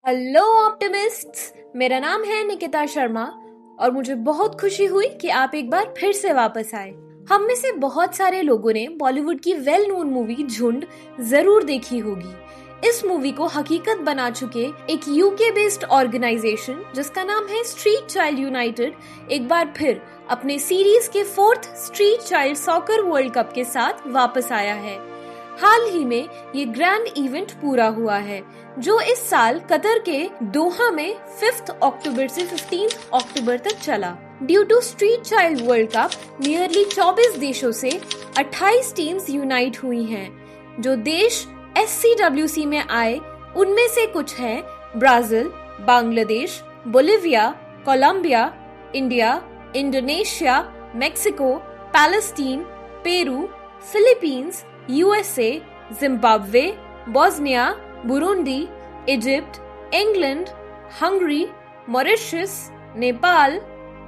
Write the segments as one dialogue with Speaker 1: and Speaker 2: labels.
Speaker 1: Hello ऑप्टिमिस्ट्स, मेरा नाम है निकिता शर्मा और मुझे बहुत खुशी हुई कि आप एक बार फिर से वापस आए। हम में से बहुत सारे लोगों ने बॉलीवुड की वेल नोन मूवी झुंड जरूर देखी होगी। इस मूवी को हकीकत बना चुके एक यूके बेस्ड ऑर्गेनाइजेशन जिसका नाम है स्ट्रीट चाइल्ड यूनाइटेड एक बार फिर अपने सीरीज के 4th street child soccer world cup के साथ वापस आया है। हाल ही में ये ग्रैंड इवेंट पूरा हुआ है जो इस साल कतर के दोहा में 5 अक्टूबर से 15 अक्टूबर तक चला। Due to street child world cup nearly 24 देशों से 28 टीम्स यूनाइट हुई हैं। जो देश SCWC में आए उनमें से कुछ हैं Brazil, Bangladesh, Bolivia, Colombia, India, Indonesia, Mexico, Palestine, Peru, Philippines, USA, Zimbabwe, Bosnia, Burundi, Egypt, England, Hungary, Mauritius, Nepal,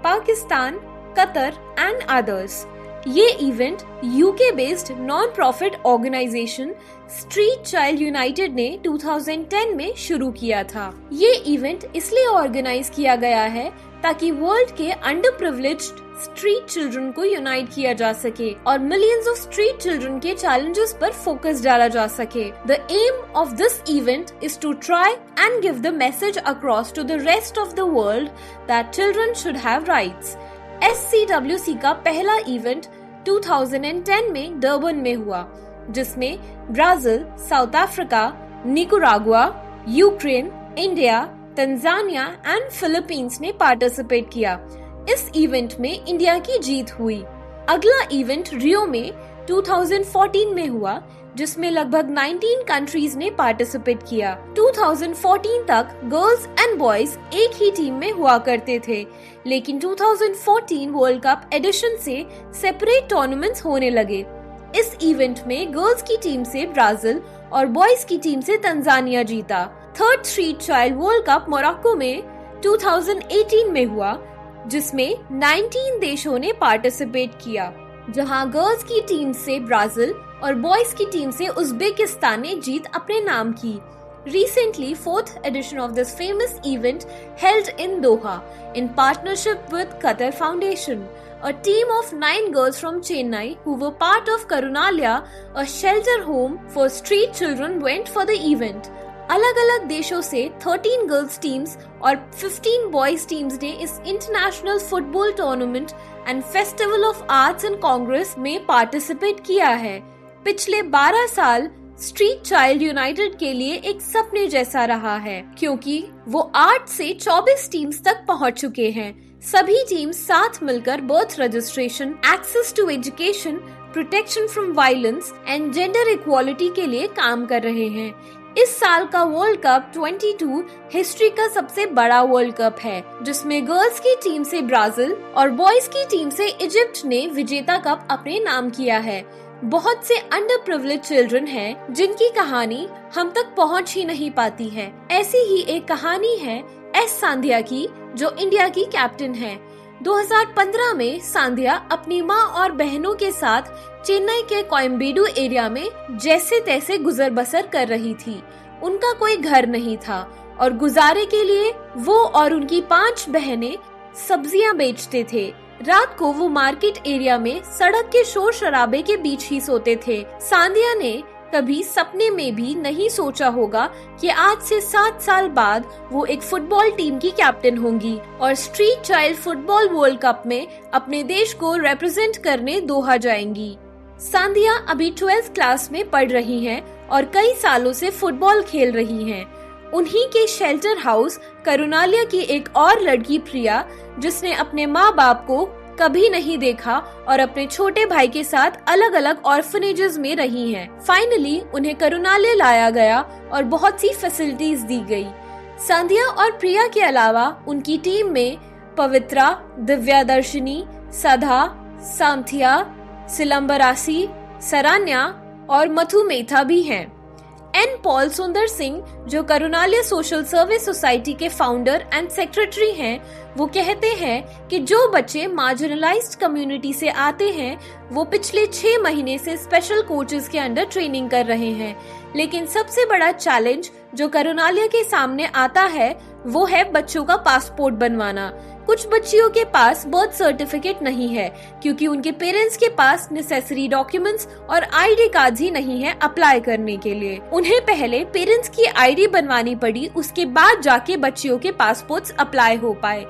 Speaker 1: Pakistan, Qatar and others. ये event UK based non profit organisation Street Child United ने 2010 में शुरू किया था। ये इवेंट इसलिए ऑर्गेनाइज किया गया है ताकि वर्ल्ड के अंडर प्रिविलेज्ड स्ट्रीट चिल्ड्रन को यूनाइट किया जा सके और मिलियंस ऑफ स्ट्रीट चिल्ड्रन के चैलेंजेस पर फोकस डाला जा सके। The aim of this event is to try and give the message across to the rest of the world that children should have rights. SCWC का पहला event 2010 में Durban में हुआ जिसमें Brazil, south Africa, Nicaragua, Ukraine, India, Tanzania and Philippines ने participate किया। इस event में इंडिया की जीत हुई। अगला इवेंट रियो में 2014 में हुआ जिसमें लगभग 19 कंट्रीज ने पार्टिसिपेट किया। 2014 तक गर्ल्स एंड बॉयज एक ही टीम में हुआ करते थे, लेकिन 2014 वर्ल्ड कप एडिशन से सेपरेट टूर्नामेंट्स होने लगे। इस इवेंट में गर्ल्स की टीम से ब्राजील और बॉयज की टीम से तंजानिया जीता। 3rd street child world cup Morocco में 2018 में हुआ जिसमें 19 देशों ने पार्टिसिपेट किया, जहां गर्ल्स की टीम से ब्राजील और बॉयज की टीम से उज्बेकिस्तान ने जीत अपने नाम की। Recently, 4th edition of this famous event held in Doha in partnership with Qatar Foundation. A team of 9 girls from Chennai who were part of Karunalia, a shelter home for street children, went for the event. अलग अलग देशों से 13 girls teams और 15 boys teams ने इस international football tournament and festival of arts and Congress में participate किया है। पिछले 12 साल स्ट्रीट चाइल्ड यूनाइटेड के लिए एक सपने जैसा रहा है क्योंकि वो 8 से 24 टीम्स तक पहुंच चुके हैं। सभी टीम्स साथ मिलकर birth registration, access to education, protection from violence and gender equality के लिए काम कर रहे हैं। इस साल का वर्ल्ड कप 22 हिस्ट्री का सबसे बड़ा वर्ल्ड कप है जिसमें गर्ल्स की टीम से ब्राजील और बॉयज की टीम से इजिप्ट ने विजेता कप अपने नाम किया है। बहुत से अंडर प्रिविलेज चिल्ड्रन हैं जिनकी कहानी हम तक पहुंच ही नहीं पाती है। ऐसी ही एक कहानी है एस सांधिया की जो इंडिया की कैप्टन है। 2015 में सांधिया अपनी माँ और बहनों के साथ चेन्नई के कोयम्बेडु एरिया में जैसे तैसे गुजर बसर कर रही थी। उनका कोई घर नहीं था और गुजारे के लिए वो और उनकी 5 बहनें सब्जियां बेचते थे। रात को वो मार्केट एरिया में सड़क के शोर शराबे के बीच ही सोते थे। सांधिया ने कभी सपने में भी नहीं सोचा होगा कि आज से 7 साल बाद वो एक फुटबॉल टीम की कैप्टन होंगी और street child football world cup में अपने देश को रिप्रेजेंट करने दोहा जाएंगी। सांधिया अभी 12th क्लास में पढ़ रही हैं और कई सालों से फुटबॉल खेल रही हैं। उन्हीं के शेल्टर हाउस करुणालिया की एक और लड़की प्रिया, जिसने अपने माँ बाप को कभी नहीं देखा और अपने छोटे भाई के साथ अलग अलग ऑर्फनेजेस में रही हैं। फाइनली उन्हें करुणालय लाया गया और बहुत सी फैसिलिटीज दी गई। सांधिया और प्रिया के अलावा उनकी टीम में पवित्रा, दिव्यादर्शिनी, सधा, सांथिया, सिलंबरासी, सरान्या और मधुमेथा भी हैं। एन पॉल सुंदर सिंह, जो करुणालय सोशल सर्विस सोसाइटी के फाउंडर एंड सेक्रेटरी हैं, वो कहते हैं कि जो बच्चे मार्जिनलाइज्ड कम्युनिटी से आते हैं वो पिछले 6 महीने से स्पेशल कोचेस के अंडर ट्रेनिंग कर रहे हैं, लेकिन सबसे बड़ा चैलेंज जो करुणालय के सामने आता है वो है बच्चों का पासपोर्ट बनवाना। कुछ बच्चियों के पास बर्थ सर्टिफिकेट नहीं है क्योंकि उनके पेरेंट्स के पास नेसेसरी डॉक्यूमेंट्स और आईडी कार्ड ही नहीं है अप्लाई करने के लिए। उन्हें पहले पेरेंट्स की आईडी बनवानी पड़ी, उसके बाद जाके बच्चियों के पासपोर्ट्स अप्लाई हो पाए।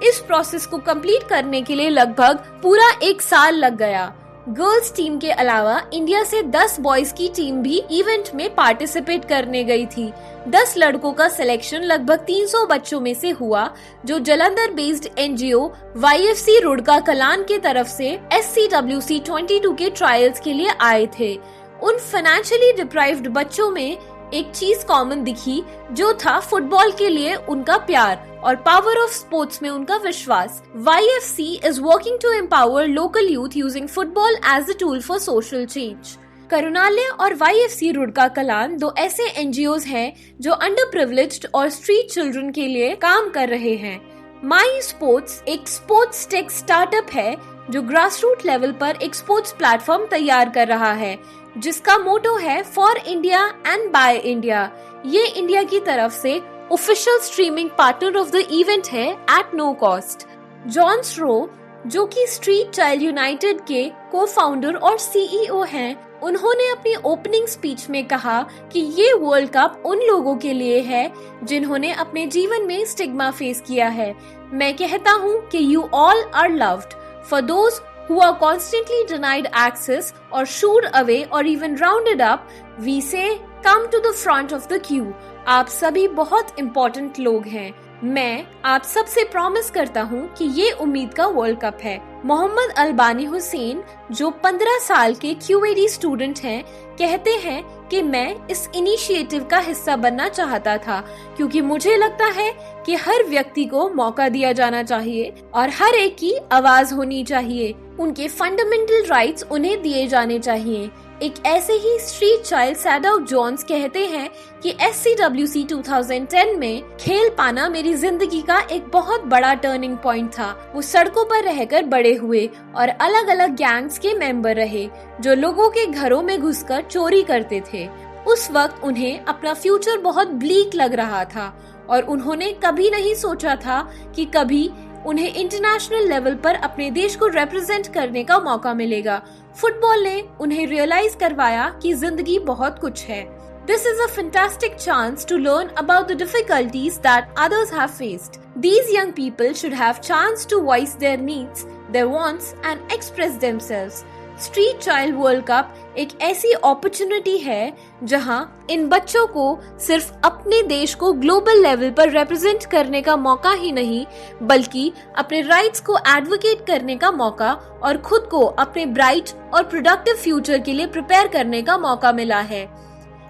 Speaker 1: इस प्रोसेस को कंप्लीट करने के लिए लगभग पूरा 1 साल लग गया। गर्ल्स टीम के अलावा इंडिया से 10 बॉयज की टीम भी इवेंट में पार्टिसिपेट करने गई थी। 10 लड़कों का सिलेक्शन लगभग 300 बच्चों में से हुआ, जो Jalandhar based NGO YFC Rurka Kalan के तरफ से SCWC 22 के ट्रायल्स के लिए आए थे। उन फाइनेंशियली डिप्राइव्ड बच्चों में एक चीज कॉमन दिखी, जो था फुटबॉल के लिए उनका प्यार और पावर ऑफ स्पोर्ट्स में उनका विश्वास। YFC is working to empower local youth using football as a tool for social change. करुणालय और YFC रुड़का कलान 2 ऐसे NGOs हैं जो अंडर प्रिविलेज्ड और स्ट्रीट चिल्ड्रन के लिए काम कर रहे हैं। माई स्पोर्ट्स एक स्पोर्ट्स टेक स्टार्टअप है जो ग्रास रूट लेवल पर एक स्पोर्ट्स प्लेटफॉर्म तैयार कर रहा है, जिसका मोटो है for India and by India. ये इंडिया की तरफ से official streaming partner of the event है एट नो कॉस्ट। जॉन स्ट्रो, जो कि स्ट्रीट चाइल्ड यूनाइटेड के को फाउंडर और CEO हैं, उन्होंने अपनी ओपनिंग स्पीच में कहा कि ये वर्ल्ड कप उन लोगों के लिए है जिन्होंने अपने जीवन में स्टिग्मा फेस किया है। मैं कहता हूँ कि you all are loved. For those who are constantly denied access or shooed away or even rounded up, we say come to the front of the queue. आप सभी बहुत इम्पोर्टेंट लोग हैं। मैं आप सबसे प्रॉमिस करता हूँ कि ये उम्मीद का वर्ल्ड कप है। मोहम्मद अलबानी हुसैन, जो 15 साल के QAD स्टूडेंट हैं, कहते हैं कि मैं इस इनिशिएटिव का हिस्सा बनना चाहता था क्योंकि मुझे लगता है कि हर व्यक्ति को मौका दिया जाना चाहिए और हर एक की आवाज होनी चाहिए। उनके फंडामेंटल राइट्स उन्हें दिए जाने चाहिए। एक ऐसे ही स्ट्रीट चाइल्ड सैडॉक जोन्स कहते हैं कि SCWC 2010 में खेल पाना मेरी जिंदगी का एक बहुत बड़ा टर्निंग पॉइंट था। वो सड़कों पर रहकर बड़े हुए और अलग अलग गैंग्स के मेंबर रहे जो लोगों के घरों में घुसकर चोरी करते थे। उस वक्त उन्हें अपना फ्यूचर बहुत ब्लीक लग रहा था और उन्होंने कभी नहीं सोचा था कि कभी उन्हें इंटरनेशनल लेवल पर अपने देश को रिप्रेजेंट करने का मौका मिलेगा। फुटबॉल ने उन्हें रियलाइज करवाया कि जिंदगी बहुत कुछ है। This is a fantastic chance to learn about the difficulties that others have faced. These young people should have chance to voice their needs, their wants and express themselves. Street child world cup एक ऐसी opportunity है जहां इन बच्चों को सिर्फ अपने देश को ग्लोबल लेवल पर रिप्रेजेंट करने का मौका ही नहीं, बल्कि अपने राइट्स को एडवोकेट करने का मौका और खुद को अपने ब्राइट और प्रोडक्टिव फ्यूचर के लिए प्रिपेयर करने का मौका मिला है।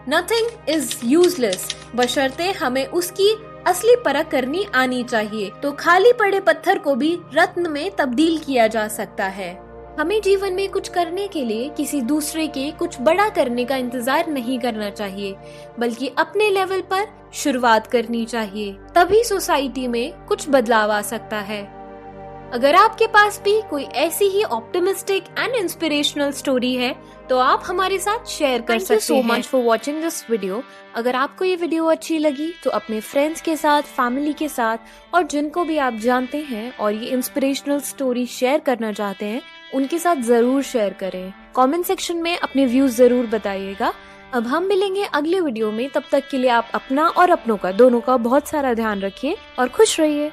Speaker 1: नथिंग इज यूजलेस, बशर्ते हमें उसकी असली परख करनी आनी चाहिए। तो खाली पड़े पत्थर को भी रत्न में तब्दील किया जा सकता है। हमें जीवन में कुछ करने के लिए किसी दूसरे के कुछ बड़ा करने का इंतजार नहीं करना चाहिए, बल्कि अपने लेवल पर शुरुआत करनी चाहिए। तभी सोसाइटी में कुछ बदलाव आ सकता है। अगर आपके पास भी कोई ऐसी ही ऑप्टिमिस्टिक एंड इंस्पिरेशनल स्टोरी है तो आप हमारे साथ शेयर कर सकते हैं। Thank you so much for watching this video. अगर आपको ये वीडियो अच्छी लगी तो अपने फ्रेंड्स के साथ, फैमिली के साथ और जिनको भी आप जानते हैं और ये इंस्पिरेशनल स्टोरी शेयर करना चाहते हैं, उनके साथ जरूर शेयर करें। कमेंट सेक्शन में अपने व्यूज जरूर बताइएगा। अब हम मिलेंगे अगले वीडियो में, तब तक के लिए आप अपना और अपनों का दोनों का बहुत सारा ध्यान रखिए और खुश रहिए।